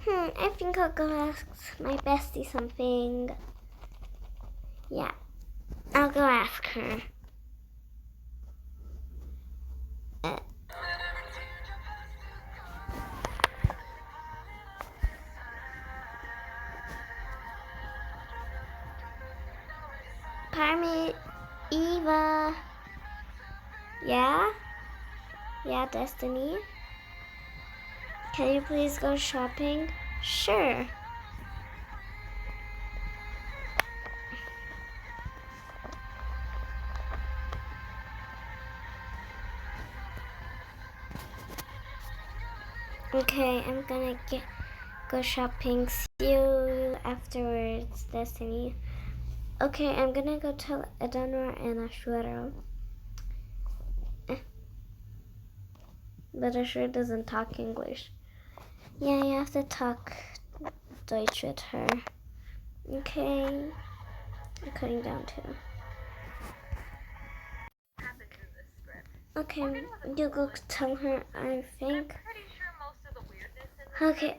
I think I'll go ask my bestie something. Yeah, I'll go ask her. Carmen, Eva. Yeah? Yeah, Destiny? Can you please go shopping? Sure. Okay, I'm gonna go shopping. See you afterwards, Destiny. Okay, I'm gonna go tell Eleanor and Ashura. But Ashura doesn't talk English. Yeah, you have to talk Deutsch with her. Okay, I'm cutting down too. Okay, you go tell her, I think. Okay.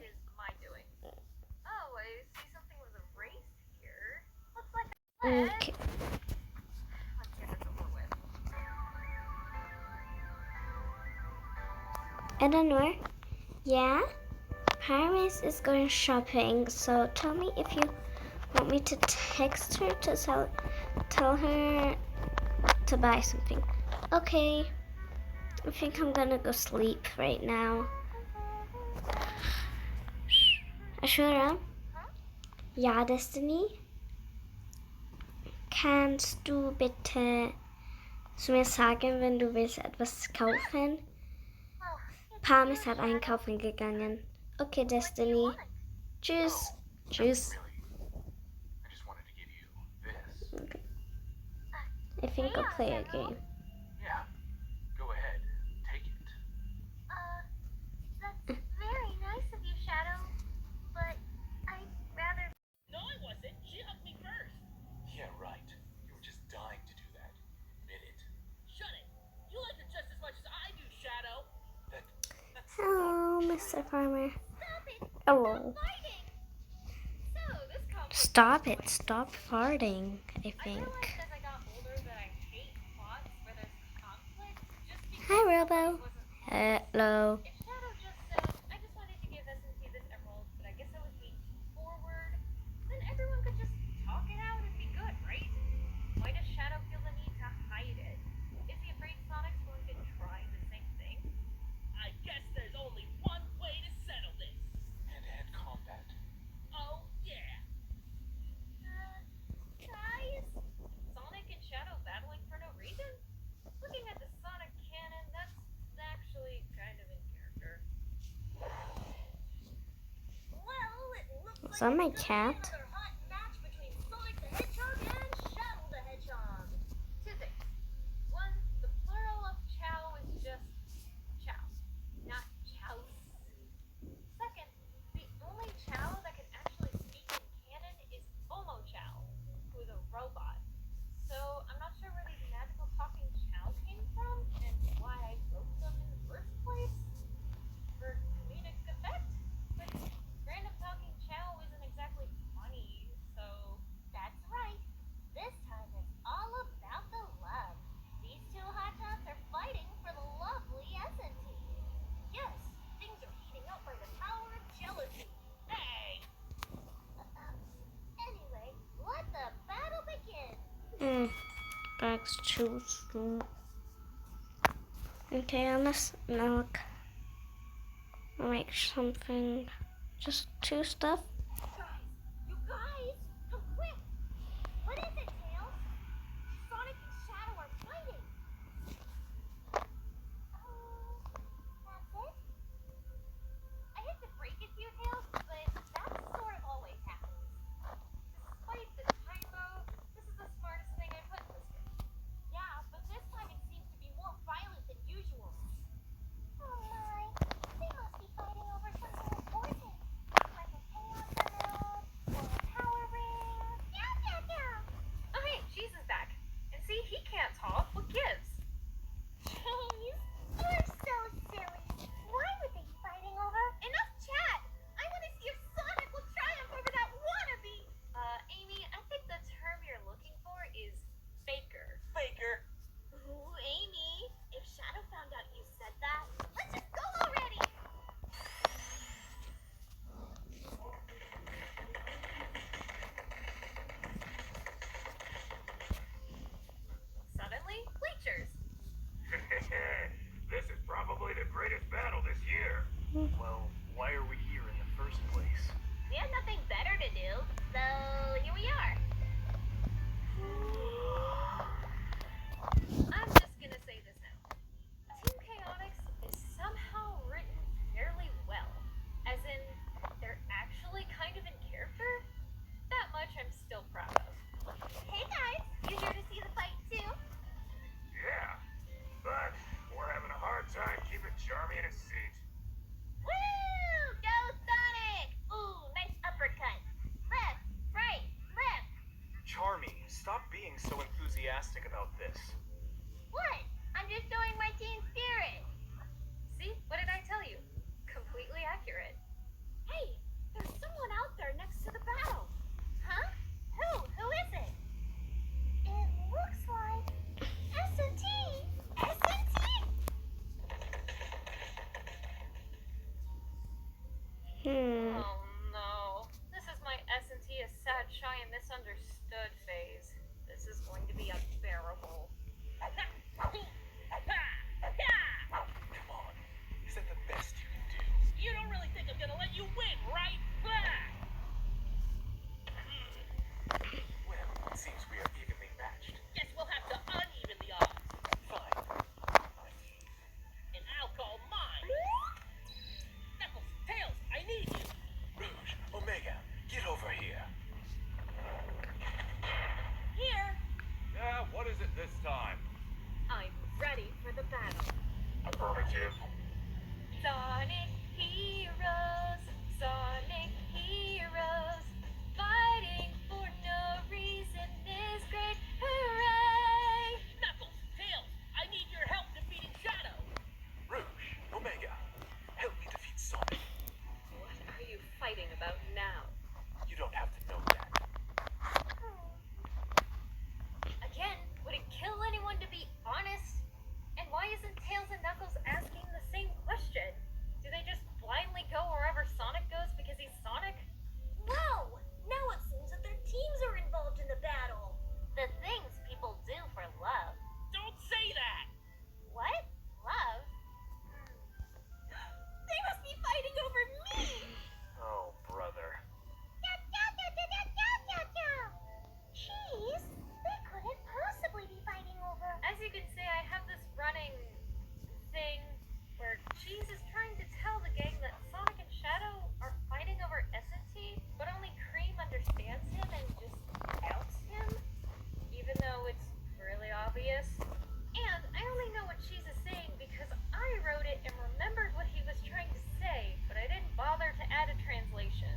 Okay. Eleanor? Yeah? Paris is going shopping, so tell me if you want me to text her to tell her to buy something. Okay. I think I'm gonna go sleep right now. Ashura? Ja, Destiny? Kannst du bitte zu mir sagen, wenn du willst etwas kaufen? Pam ist halt einkaufen gegangen. Okay, Destiny. Tschüss. Tschüss. Okay. I think I'll play a game. Yeah, go ahead. Take it. That's very nice of you, Shadow. But I'd rather... No, I wasn't. She hugged me first. Yeah, right. You were just dying to do that. Admit it. Shut it. You like her just as much as I do, Shadow. That's Hello, Mr. Farmer. Stop it! Hello. Stop fighting! So, this conflict... Stop it. Stop farting, I think. realized as I got older that I hate plots where there's conflict just because Hi, Robo. wasn't... Hello. If Shadow just said, I just wanted to give S&T this emerald, but I guess I was being forward, then everyone could just talk it out and be good, right? Why does Shadow feel the need to hide it? Is he afraid Sonic's going to try the same thing? I guess there's only one way to settle this. hand-to-hand combat. Oh, yeah. Guys? Sonic and Shadow battling for no reason? Looking at the Sonic canon, that's actually kind of in character. Well, it looks Is that my cat? another hot match between Sonic the Hedgehog and Shadow the Hedgehog. Two things. One, the plural of Chow is just Chow, not Chows. Second, the only Chow that can actually speak in canon is Omo Chow, who's a robot. So I'm not sure where these magical talking Chow came from and why I wrote them in the first place. For comedic effect? But random talking Chow isn't exactly funny, so... That's right. This time it's all about the love. These two hot dogs are fighting for the lovely S&T. Yes, things are heating up by the power of jealousy. Hey! Anyway, let the battle begin. That's too soon. Okay, I must milk. Make something. Just two stuff. You guys, come quick. What is it, Tails? Sonic and Shadow are fighting. That's it? I hate to break it to you, Tails, but that sort of always happens. Despite the typo, this is the smartest thing I put in the script. Yeah, but this time it seems to be more violent than usual. Oh my, they must be fighting over something important, like a chaos place. We have nothing better to do, so here we are. I'm just gonna say this now. Team Chaotix is somehow written fairly well. As in, they're actually kind of in character. That much I'm still proud of. Hey guys, you here to see the fight too? Yeah, but we're having a hard time keeping Charmy in his seat. Woo! Go Sonic! Ooh, nice uppercut. Left, right, left. Charmy, stop being so enthusiastic about this. What? I'm just showing my team spirit. See? What did I tell you? Completely accurate. Hey, there's someone out there next to the battle. Huh? Who? Who is it? It looks like S&T. S&T? Oh no. This is my S&T is sad, shy, and misunderstood phase. This is going to be unbearable. Come on, is that the best you can do? You don't really think I'm gonna let you win, right? Well, it seems we are evenly matched. Guess we'll have to uneven the odds. Fine. And I'll call mine. Knuckles, Tails, I need you. Rouge, Omega, get over here. Here. Yeah, what is it this time? I'm ready for the battle. Affirmative. Sonic heroes, Sonic heroes, fighting for no reason is great. Hooray! Knuckles, Tails, I need your help defeating Shadow. Rouge, Omega, help me defeat Sonic. What are you fighting about now? You don't have to know that. Again, would it kill anyone to be honest? And why isn't Tails and Knuckles asking the same question? Do they just blindly go wherever Sonic goes because he's Sonic? No! Now it seems that their teams are involved in the battle. The things people do for love. Don't say that. What? Love? They must be fighting over me! Oh, brother. Jeez, they couldn't possibly be fighting over. As you can see, I have this running thing where Cheese is trying to tell the gang that Sonic and Shadow are fighting over S&T, but only Cream understands him and just doubts him, even though it's really obvious. And I only know what Cheese is saying because I wrote it and remembered what he was trying to say, but I didn't bother to add a translation.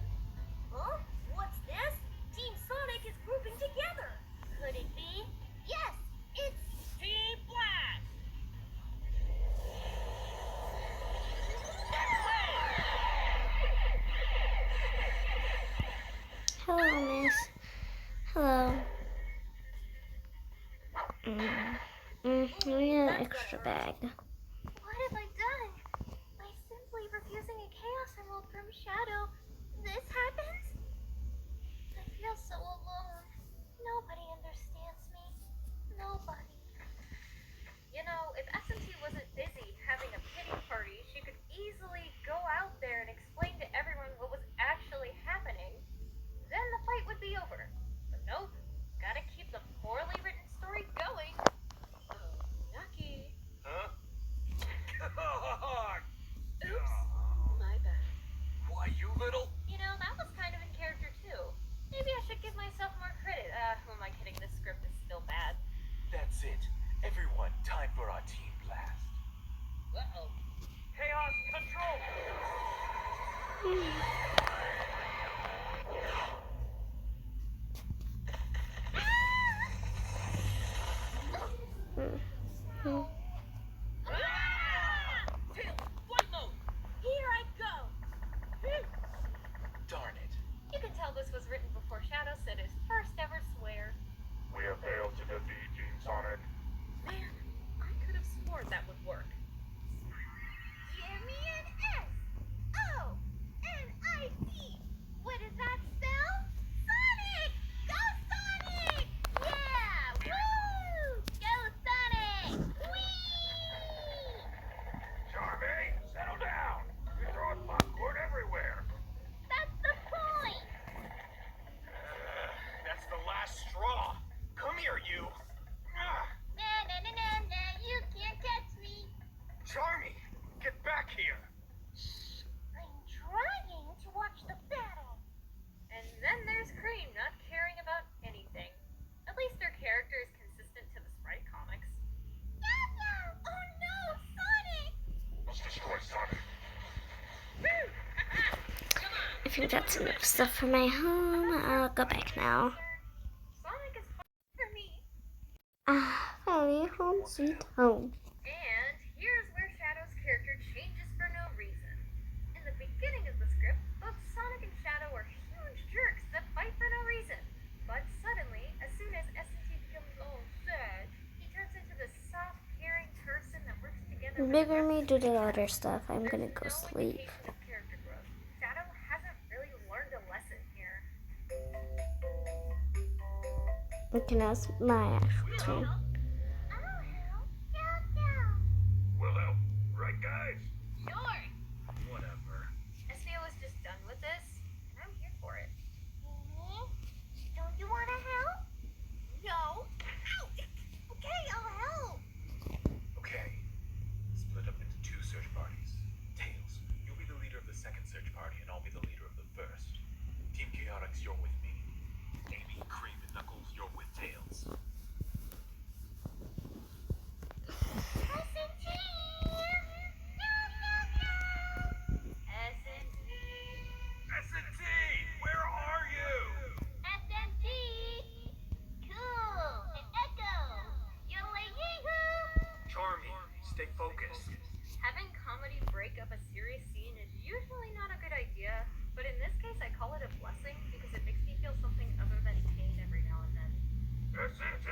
Huh? What's this? Team Sonic is grouping together. Could it be? Yes, it's Team Blast. Hello, miss. Hello. I need an extra bag. What have I done? By simply refusing a Chaos Emerald from Shadow, this happens? I feel so alone. Nobody understands me. Nobody. You know, if S&T wasn't busy having a pity party, she could easily go out there and explain to everyone what was actually happening. Then the fight would be over. But nope, gotta keep the poorly written story going. Yucky. Huh? God! Oops, my bad. Why, you little... You know, that was kind of in character too. Maybe I should give myself more credit. Who am I kidding? This script is still bad. That's it. Everyone, time for our team blast. Uh-oh. Chaos control. Tails, flight mode. Here I go. Darn it. You can tell this was written before Shadow said his first ever swear. We have failed to defeat Team Sonic. Man, I could have sworn that would work. Give me an S. O. N-I-C. What does that spell? Sonic! Go Sonic! Yeah! Woo! Go Sonic! Whee! Charmy, settle down. You're throwing popcorn everywhere. That's I think that's enough stuff for my home. I'll go back now. Sonic is fun for me. Finally home sweet home. And here's where Shadow's character changes for no reason. In the beginning of the script, both Sonic and Shadow are huge jerks that fight for no reason. But suddenly, as soon as S&T becomes all sad, he turns into this soft, caring person that works together with Bigger me do the other stuff. I'm There's gonna go no sleep. indication of character growth. Shadow hasn't really learned a lesson here. Okay, now it's my actual turn. We'll help. Right, guys? Sure. Whatever. SVO is just done with this, and I'm here for it. Don't you want to help? No. Ow! Okay, I'll help. Okay. Split up into 2 search parties. Tails, you'll be the leader of the second search party, and I'll be the leader of the first. Team Chaotix, you're with me. Amy, Cream, and Knuckles, you're with Tails. S&T, where are you? SMG! Cool! And Echo! Yodeling yee-hoo! Charmy, stay focused. Having comedy break up a serious scene is usually not a good idea, but in this case I call it a blessing because it makes me feel something other than pain every now and then. S&T,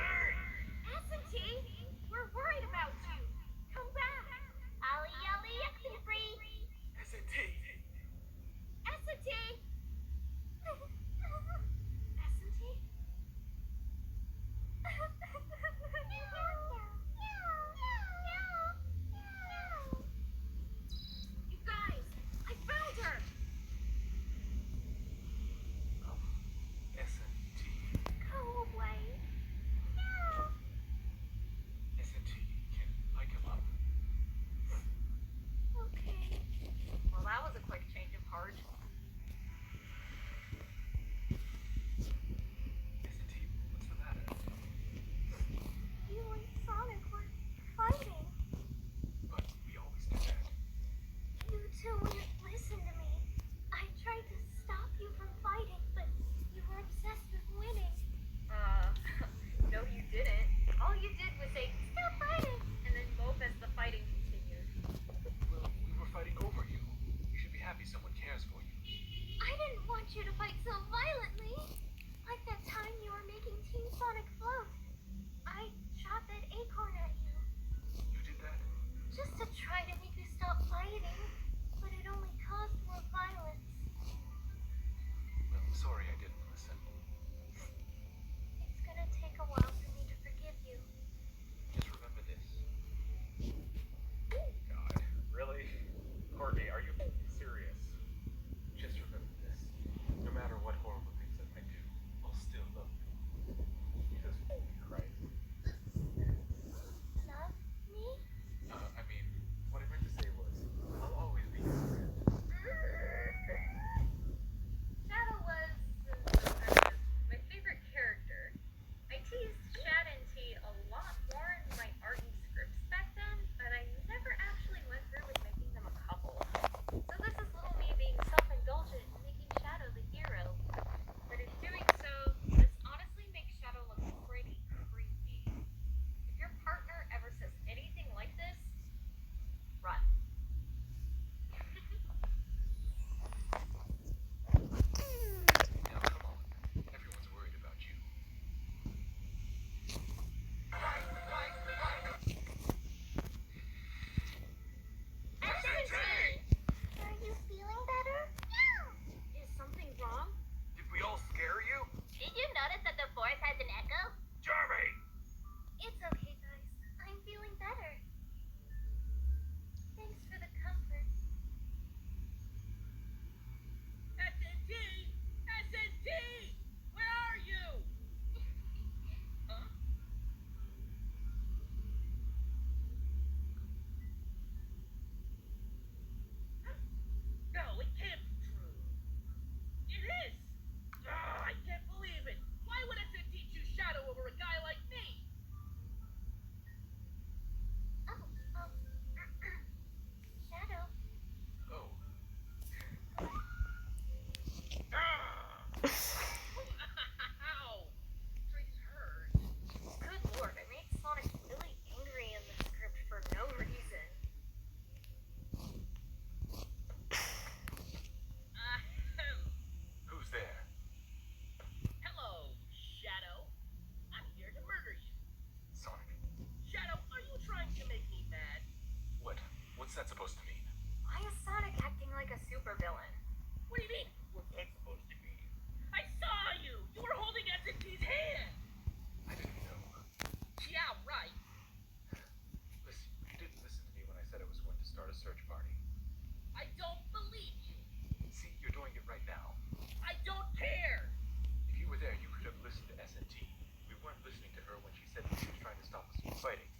fighting.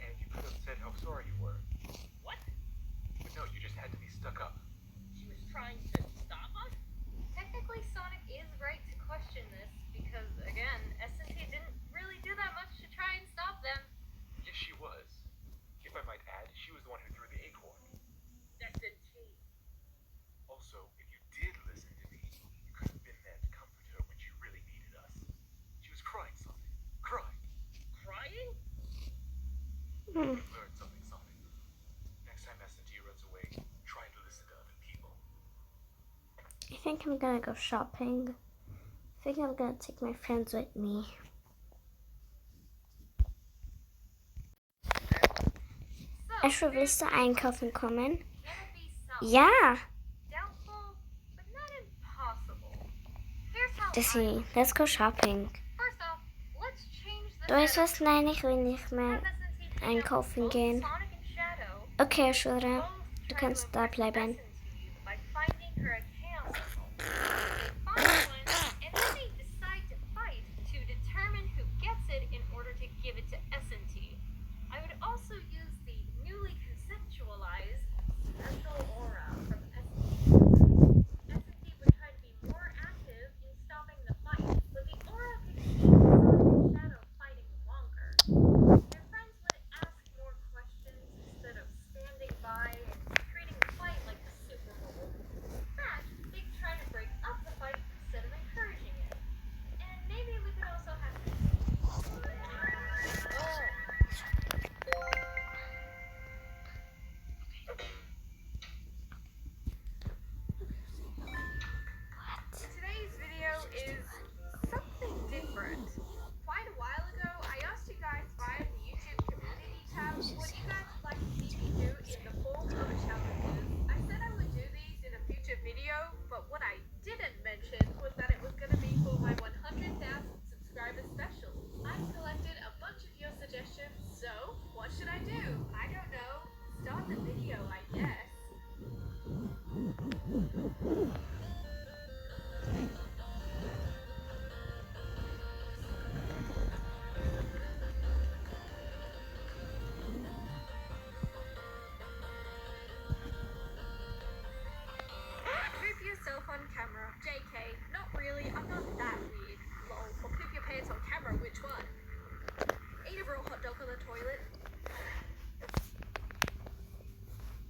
And you could have said how sorry you were. What? But no, you just had to be stuck up. She was trying to stop us? Technically, Sonic is right to question this because, again, S&T didn't really do that much to try and stop them. Yes, she was. If I might add, she was the one who threw the acorn. S&T. Also, if you did listen to me, you could have been there to comfort her when she really needed us. She was crying, Sonic. Crying. Crying? Hmm. You've learned something, Sonic. Next time S&T runs away, try to listen to other people. I think I'm gonna go shopping. I think I'm gonna take my friends with me. So, Ich will Liste einkaufen kommen. can it be something? Ja, Doubtful, but not impossible. Here's how Deswegen, let's go shopping. First off, let's change the Du weißt setup. was? Nein, ich will nicht mehr Have S&T pick up einkaufen both gehen. Sonic and Shadow. Okay, Ashura, Both du try kannst to da impress bleiben. S&T by finding her a chaos symbol. They find one, and then they decide to fight to determine who gets it in order to give it to S&T. I would also use the newly conceptualized special aura from S&T. S&T would try to be more active in stopping the fight, but the aura could keep Sonic and Shadow fighting longer. Their friends would ask more questions instead of standing by and treating the fight like the Super Bowl. In fact, they'd try to break up the fight instead of encouraging it. And maybe we could also have Today's video is something different. Quite a while ago, I asked you guys via the YouTube community tab what you guys would like to see me do in the form of a challenges. I said I would do these in a future video, but what I didn't mention was that it was going to be for my 100,000 subscriber special. I collected a bunch of your suggestions, so what should I do? I don't know. Start the video, I guess. Poop yourself on camera. JK, not really, I'm not that weird. Lol, or poop your pants on camera, which one? Eat a raw hot dog on the toilet.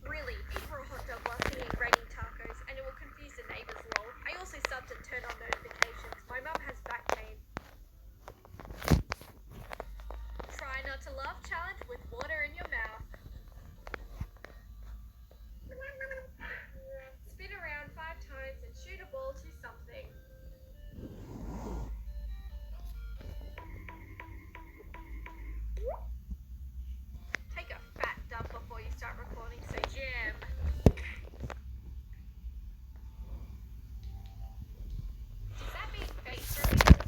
Really, eat a raw hot dog while singing raining tacos, and it will confuse the neighbors, lol. I also subbed and turned on notifications. My mum has back pain. Try not to laugh challenge with water in your mouth. Spin around 5 times and shoot a ball to something. Take a fat dump before you start recording, so jam. Does that mean face reveal?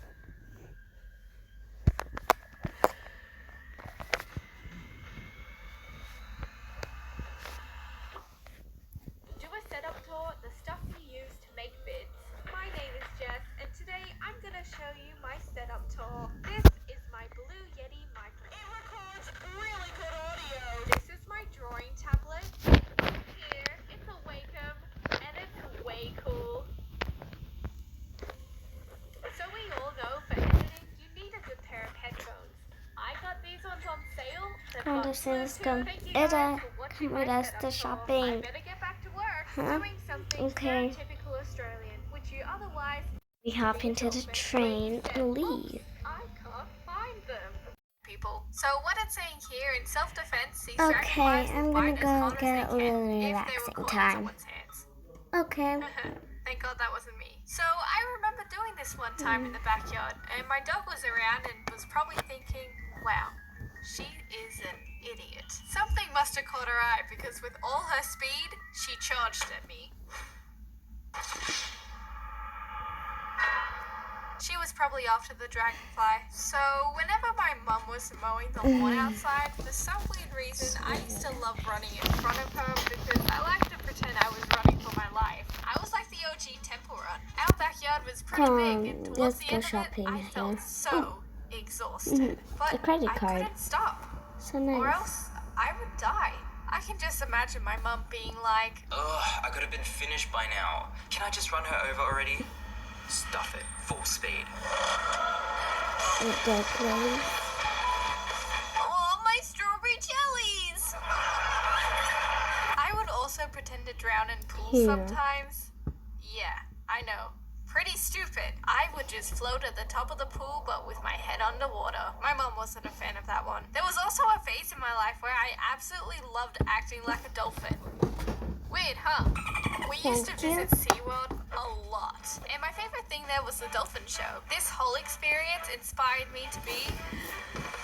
Do a setup tour, the stuff you use to make bids. My name is Jess, and today I'm gonna show you my setup tour. This is my Blue Yeti microphone. It records really good audio. This is my drawing tablet. Here, it's a Wacom, and it's way cool. So we all know for editing, you need a good pair of headphones. I got these ones on sale. They've Kom, got dus let's Bluetooth. go. Thank you guys Edda, for watching kom my med oss setup till tour. I shopping. better get back to work Huh? doing something Okay. very typical Australian, which you otherwise We hop into the train and leave. I can't find them. People. So what it's saying here in self-defense, these Okay, dragonflies I'm will gonna bite as go hard as get a they little can if they were relaxing caught in time. someone's hands. Okay. Thank God that wasn't me. So I remember doing this one time in the backyard, and my dog was around and was probably thinking, wow, she is an idiot. Something must have caught her eye because with all her speed, she charged at me. She was probably after the dragonfly. So whenever my mum was mowing the lawn outside, for some weird reason, I used to love running in front of her because I like to pretend I was running for my life. I was like the OG temple run. Our backyard was pretty big, and Come, towards let's the go end of it, shopping I felt again. so exhausted, but a credit I card. couldn't stop, So or nice. else I would die. I can just imagine my mum being like, Ugh, I could have been finished by now. Can I just run her over already? Stuff it. Full speed. Ridiculous. "Oh, my strawberry jellies!" I would also pretend to drown in pools Here. sometimes. Yeah, I know. Pretty stupid. I would just float at the top of the pool, but with my head underwater. My mom wasn't a fan of that one. There was also a phase in my life where I absolutely loved acting like a dolphin. Weird, huh? We used to visit SeaWorld a lot, and my favorite thing there was the dolphin show. This whole experience inspired me to be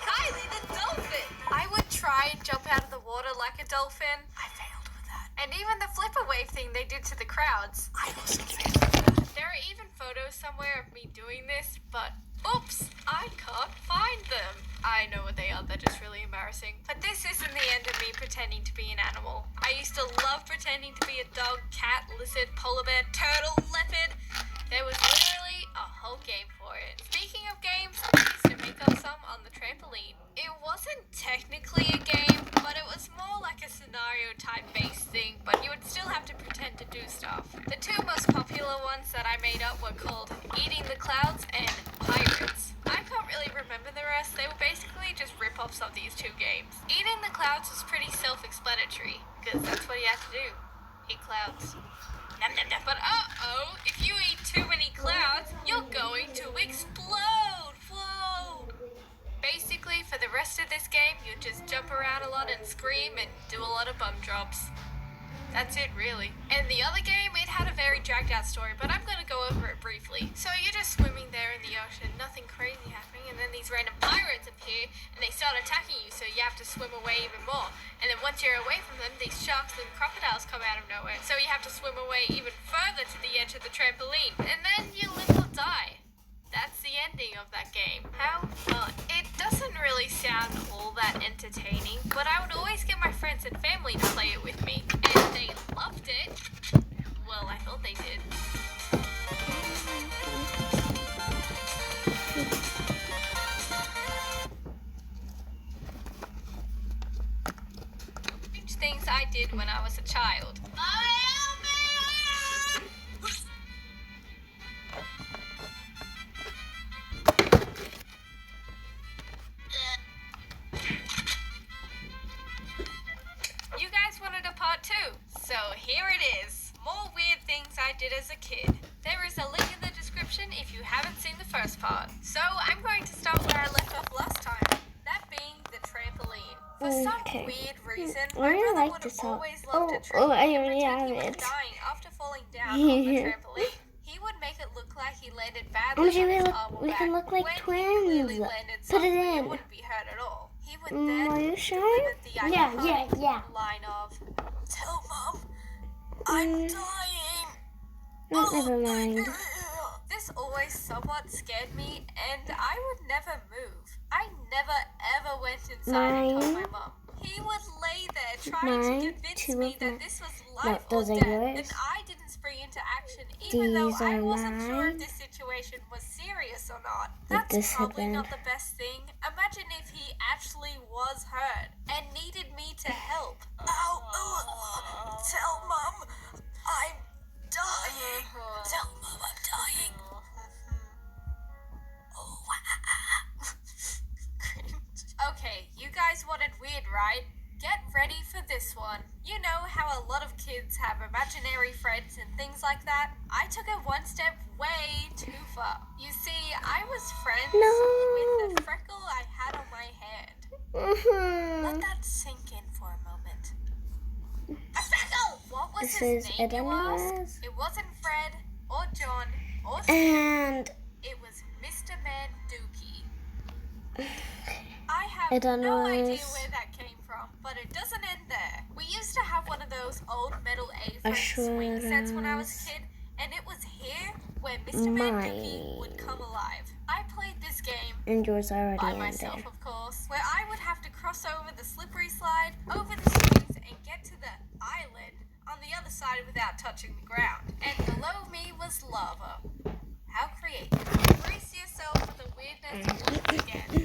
Kylie the dolphin. I would try and jump out of the water like a dolphin. I failed with that. And even the flipper wave thing they did to the crowds, I also failed with that. There are even photos somewhere of me doing this, but oops, I can't find them. I know what they are, they're just really embarrassing. But this isn't the end of me pretending to be an animal. I used to love pretending to be a dog, cat, lizard, polar bear, turtle, leopard. There was literally a whole game for it. Speaking of games, I used to make up some on the trampoline. It wasn't technically a game, but it was more like a scenario type based thing, but you would still have to pretend to do stuff. The two most popular ones that I made up were called Eating the Clouds and Pirates. I can't really remember the rest. They were basically just rip-offs of these two games. Eating the Clouds was pretty self-explanatory, because that's what you have to do. Eat clouds. Nom, nom, nom. But if you eat too many clouds, you're going to explode. Whoa! Basically, for the rest of this game, you just jump around a lot and scream and do a lot of bum drops. That's it, really. And the other game, it had a very dragged out story, but I'm gonna go over it briefly. So you're just swimming there in the ocean, nothing crazy happening, and then these random pirates appear, and they start attacking you, so you have to swim away even more. And then once you're away from them, these sharks and crocodiles come out of nowhere, so you have to swim away even further to the edge of the trampoline. And then you live or die. That's the ending of that game. How fun. It doesn't really sound all that entertaining, but I would always get my friends and family to play it with me, and they loved it. Well, I thought they did. Things I did when I was a child. You guys wanted a part 2, so here it is. More weird things I did as a kid. There is a link in the description if you haven't seen the first part. So I'm going to start where I left off last time, that being the trampoline. For some weird reason, I my really brother like would this have song. always loved to trick I me and already pretend have he was it. dying after falling down on the trampoline. He would make it look like he landed badly OMG, on we his look- arm or we back, can look like when twins. he clearly landed Put it softly in. and wouldn't be hurt at all. He would Are then you sure? deliver the Yeah, iconic line of, "Tell Mom, I'm dying." No, never mind. This always somewhat scared me, and I would never move. I never ever went inside and told my mom. He would lay there trying to convince me that this was life or those are death, yours. and I didn't spring into action even though These I are wasn't sure if mine. this situation was serious or not. Like That's this probably headband. not the best thing. Imagine if he actually was hurt and needed me to help. Tell Mom I'm dying. Tell Mom I'm dying. Okay, you guys wanted weird, right? Get ready for this one. You know how a lot of kids have imaginary friends and things like that? I took it one step way too far. You see, I was friends with the freckle I had on my hand. Let that sink in for a moment. A freckle! What was This his is name, you Eden's. ask? It wasn't Fred, or John, or Steve. And It was Mr. Manduki. I have Eden's. no idea where that came from, but it doesn't end there. We used to have one of those old metal A-frame swing sets when I was a kid, and it was here where Mr. Manduki would come alive. I played this game and yours already by ended. myself, of course, where I would have to cross over the slippery slide, over the swings, and get to the island on the other side without touching the ground. And below me was lava. How creative. Brace yourself for the weirdness once again.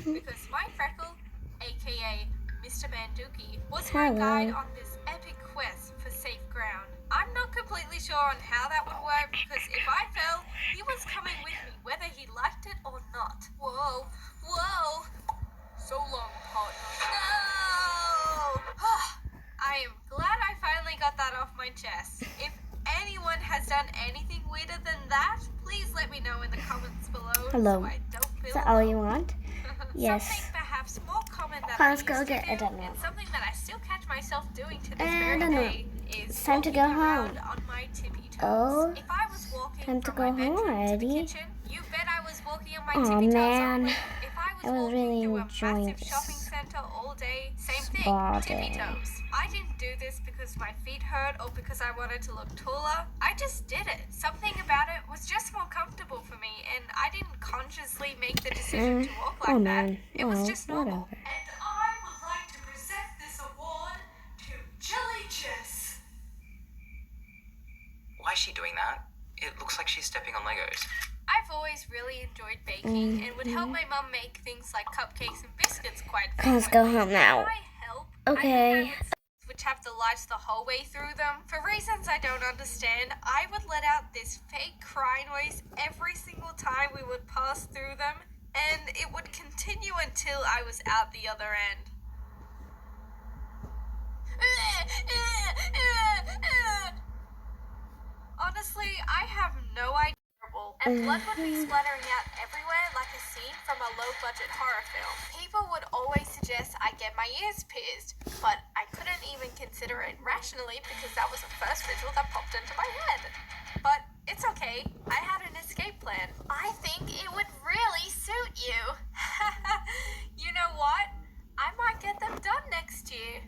aka Mr. Banduki, was my Hello. guide on this epic quest for safe ground. I'm not completely sure on how that would work because if I fell, he was coming with me whether he liked it or not. Whoa, whoa. So long, partner. No! I am glad I finally got that off my chest. If anyone has done anything weirder than that, please let me know in the comments below. Hello. So I don't feel Is that all alone. you want? Yes. Something perhaps more common than Let's I go used get to I do, don't know. and something that I still catch myself doing to this I very don't know. day is It's time to walking go around home. on my tippy toes. Oh, If I was walking time to from go my home bedroom to the already. kitchen, you bet I was walking on my Aw, tippy toes man. only. If I was I was walking really through a enjoying massive shopping this center all day, same thing, spa tippy day. toes. I didn't do this because my feet hurt or because I wanted to look taller. I just did it. Something about it was just more comfortable for me, and I didn't consciously make the decision to walk like Oh, that. man. It was Oh, just normal. whatever. And I would like to present this award to Jelly Jess. Why is she doing that? It looks like she's stepping on Legos. I've always really enjoyed baking and would help my mum make things like cupcakes and biscuits quite Let's frequently. go home now. Can I help? Okay. I think I would which have the lights the whole way through them. For reasons I don't understand, I would let out this fake cry noise every single time we would pass through them, and it would continue until I was out the other end. Honestly, I have no idea. And blood would be splattering out everywhere like a scene from a low-budget horror film. People would always suggest I get my ears pierced, but I couldn't even consider it rationally because that was the first visual that popped into my head. But it's okay, I had an escape plan. I think it would really suit you. You know what? I might get them done next year.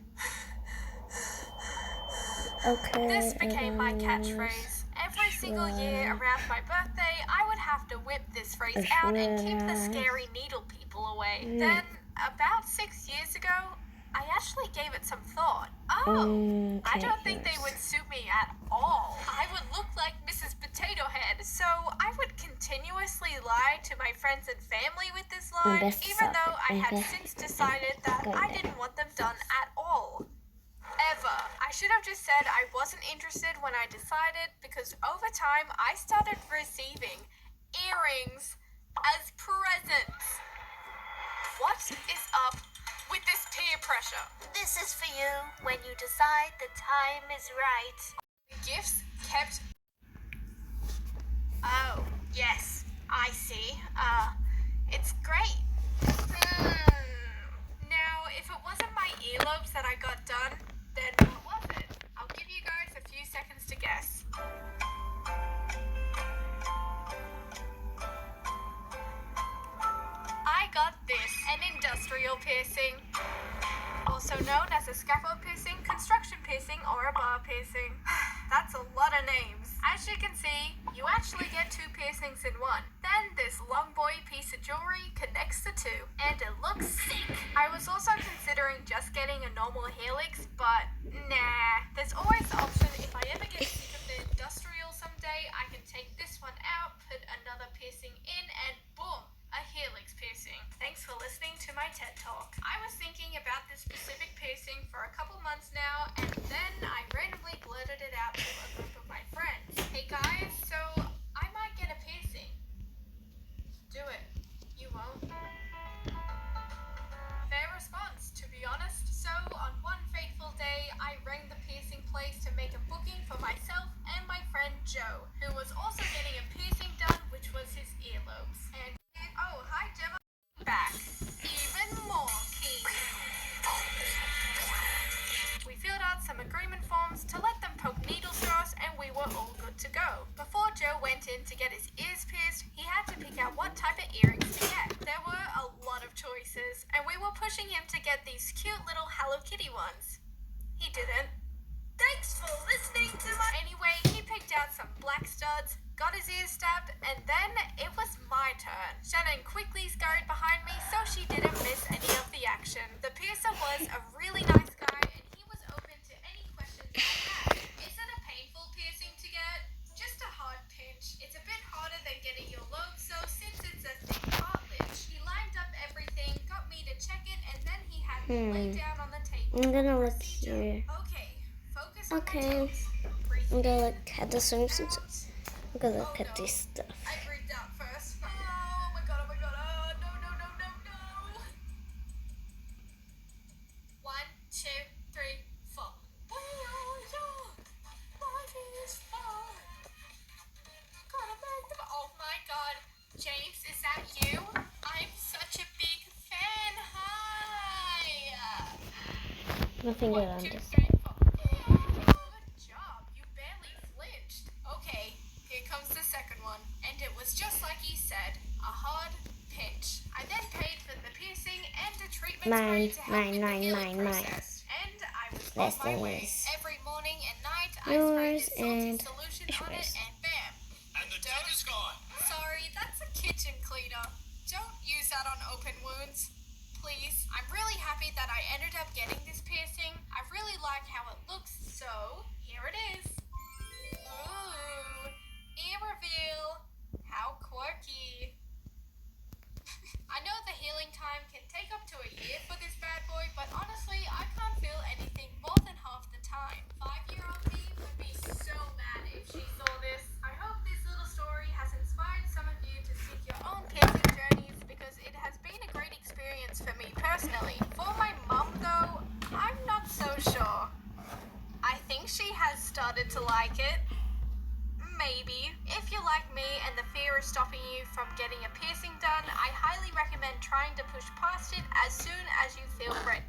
Okay. This became my catchphrase. Every single year around my birthday, I would have to whip this phrase out and keep the scary needle people away. Then, about 6 years ago, I actually gave it some thought. Oh, I don't think they would suit me at all. I would look like Mrs. Potato Head, so I would continuously lie to my friends and family with this line, even though I had since decided that I didn't want them done at all. Ever. I should have just said I wasn't interested when I decided because over time I started receiving earrings as presents. What is up with this peer pressure? This is for you when you decide the time is right. The gifts kept... Oh, yes, I see. It's great. Now, if it wasn't my earlobes that I got done, then what was it? I'll give you guys a few seconds to guess. I got this, an industrial piercing. Also known as a scaffold piercing, construction piercing, or a bar piercing. That's a lot of names. As you can see, you actually get 2 piercings in one. Then this long boy piece of jewelry connects the 2, and it looks sick. I was also considering just getting a normal helix, but nah. There's always the option if I ever get sick of the industrial someday, I can take this one out, put another piercing in, and boom, a helix piercing. Thanks for listening to my TED Talk. I was thinking about this specific piercing for a couple months now, and then I randomly blurted it out to a group of my friends. Hey guys, so I might get a piercing. Do it. You won't. Fair response, to be honest. So on one fateful day, I rang the piercing place to make a booking for myself and my friend Joe, who was also getting a piercing done, which was his earlobes. And oh, hi Gemma. Back. Even more keen. We filled out some agreement forms to let them poke needles through us, and we were all good to go. Before Joe went in to get his ears pierced, he had to pick out what type of earrings to get. There were a lot of choices, and we were pushing him to get these cute little Hello Kitty ones. He didn't. Thanks for listening to my... Anyway, he picked out some black studs, got his ears stabbed, and then it was my turn. Shannon quickly scurried behind me so she didn't miss any of the action. The piercer was a really nice guy, and he was open to any questions I had. Is it a painful piercing to get? Just a hard pinch. It's a bit harder than getting your lobe, so since it's a thick cartilage. He lined up everything, got me to check it, and then he had Lay down on the table. I'm gonna look Procedure. here. Okay, focus on my Okay. toes. Breathe I'm gonna in, look at the swimsuits. out. I'm gonna Oh look at no, this stuff. I breathed out first. Oh my god, oh my god. Oh, no, no, no, no, no. 1, 2, 3, 4. Life is fun. Gotta make them. Oh my god. James, is that you? I'm such a big fan. Hi. My finger 1, on 2, this. 3, 4. Good job. You barely flinched. Okay, here comes the second one. And it was just like he said, a hard pinch. I then paid for the piercing and a treatment spray to help with the healing process. And I was on my way. Every morning and night, I sprayed Yours this salty and solution on it, yours. and bam. And the tip is gone. Sorry, that's a kitchen cleaner. Don't use that on open wounds. Please. I'm really happy that I ended up getting this piercing. I really like how it looks, so here it is. Ooh, ear reveal. How quirky. I know the healing time can take up to a year for this bad boy, but honestly, I can't feel anything more than half the time. 5-year-old me would be so mad if she saw this. I hope this little story has inspired some of you to seek your own piercing journeys, because it has been a great experience for me personally. For my mum though, I'm not so sure. I think she has started to like it. Maybe. If you're like me and the fear is stopping you from getting a piercing done, I highly recommend trying to push past it as soon as you feel ready.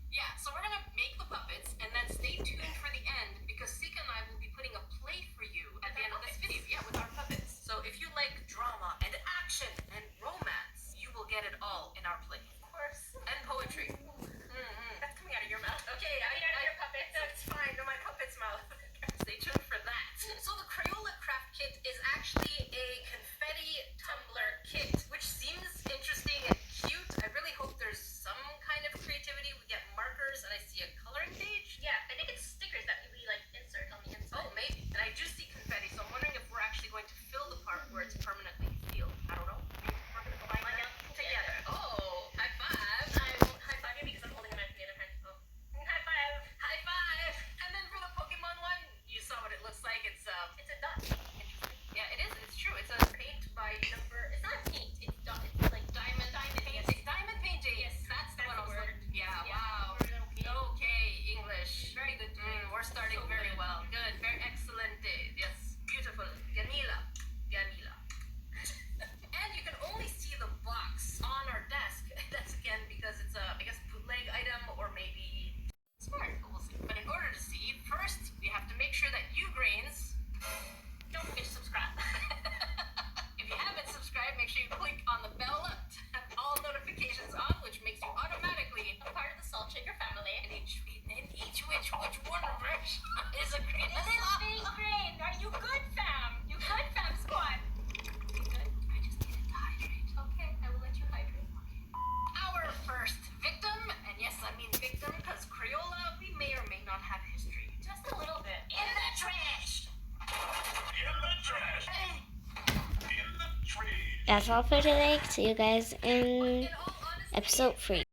Yeah, so we're gonna make the puppets and then stay tuned for the end, because Sika and I will be putting a play for you at the end of this video. Yeah, with our puppets. So if you like drama and action and romance, you will get it all in our play. Of course. And poetry. That's coming out of your mouth. Okay, your puppets. That's fine. No, my puppet's mouth. Stay tuned for that. So the Crayola Craft Kit is actually a confetti tumbler kit, which seems interesting and cute. I really hope there's some kind of creativity. We get markers and I see a coloring page. Yeah, I think it's stickers that we like insert on the inside. Oh, maybe. And I do see confetti, so I'm wondering if we're actually going to fill the part where it's permanently sealed. I don't know. We're gonna combine that together. Oh, high five. I won't high five you because I'm holding a knife in the other hand. Oh. High five. High five. And then for the Pokemon one, you saw what it looks like. It's It's a dot. Interesting. yeah, it is. It's true. It's a paint by number. It's not paint. It's dot. It's like diamond. Paint. Yes. It's diamond painting. Yes, That's the that's one I the was word. looking. Yeah. Yeah, Wow. we're okay. Okay. English. Very good. We're starting So very good. well. Good. Very excellent. Yes. Beautiful. Ganila. Ganila. And you can only see the box on our desk. That's again because it's a, I guess, bootleg item or maybe smart. We'll see. But in order to see, first we have to make sure that you grains Don't forget to subscribe. if you haven't subscribed, make sure you click on the bell to have all notifications on, which makes you automatically I'm part of the Salt Shaker family. in each which one of us is a green. This is big grain. Are you good, fam? You good, fam squad? You good? I just needed to hydrate. Okay, I will let you hydrate. Our first victim, and yes, I mean victim, because Crayola, we may or may not have history. Just a little bit. In the trash! In the trash. In the tree. That's all for today. See you guys in In all honesty, episode 3.